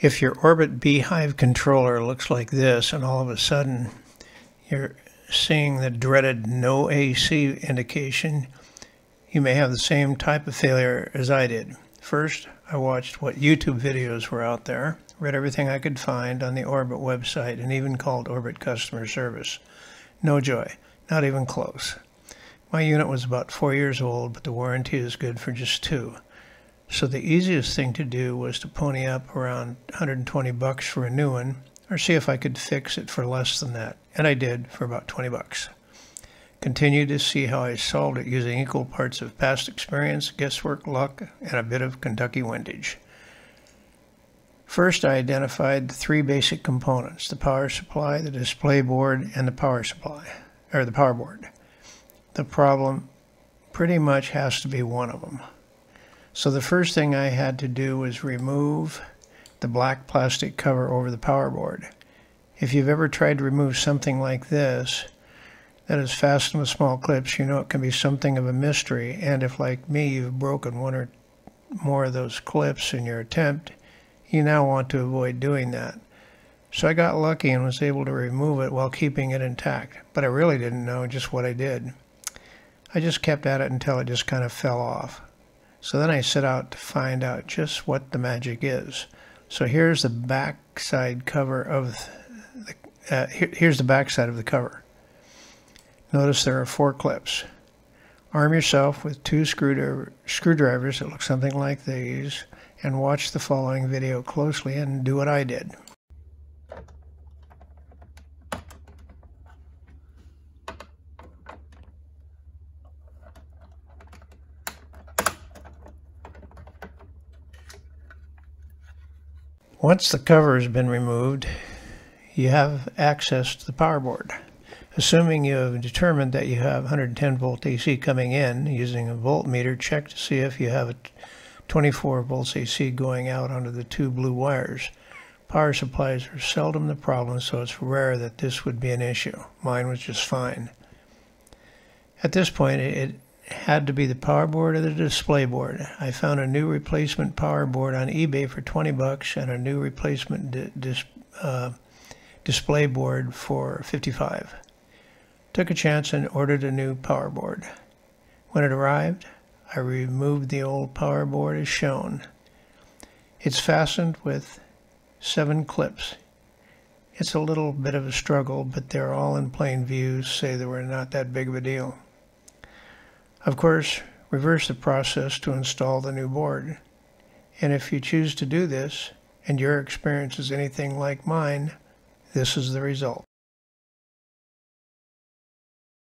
If your Orbit B-Hyve controller looks like this and all of a sudden you're seeing the dreaded no AC indication, you may have the same type of failure as I did. First, I watched what YouTube videos were out there, read everything I could find on the Orbit website, and even called Orbit customer service. No joy, not even close. My unit was about 4 years old, but the warranty is good for just 2. So the easiest thing to do was to pony up around $120 for a new one, or see if I could fix it for less than that. And I did for about $20. Continued to see how I solved it using equal parts of past experience, guesswork, luck, and a bit of Kentucky windage. First, I identified the 3 basic components: the power supply, the display board, and the power board. The problem pretty much has to be one of them. So the first thing I had to do was remove the black plastic cover over the power board. If you've ever tried to remove something like this that is fastened with small clips, you know it can be something of a mystery, and if, like me, you've broken one or more of those clips in your attempt, you now want to avoid doing that. So I got lucky and was able to remove it while keeping it intact, but I really didn't know just what I did. I just kept at it until it just kind of fell off. So then I set out to find out just what the magic is. So here's the back side cover of here's the back side of the cover. Notice there are 4 clips. Arm yourself with 2 screwdrivers that look something like these, and watch the following video closely and do what I did. Once the cover has been removed, you have access to the power board. Assuming you have determined that you have 110 volt AC coming in, using a voltmeter, check to see if you have a 24 volts AC going out onto the 2 blue wires. Power supplies are seldom the problem, so it's rare that this would be an issue. Mine was just fine. At this point, it had to be the power board or the display board. I found a new replacement power board on eBay for $20 and a new replacement display board for $55. Took a chance and ordered a new power board. When it arrived, I removed the old power board as shown. It's fastened with 7 clips. It's a little bit of a struggle, but they're all in plain view, so they were not that big of a deal. Of course, reverse the process to install the new board. And if you choose to do this, and your experience is anything like mine, this is the result.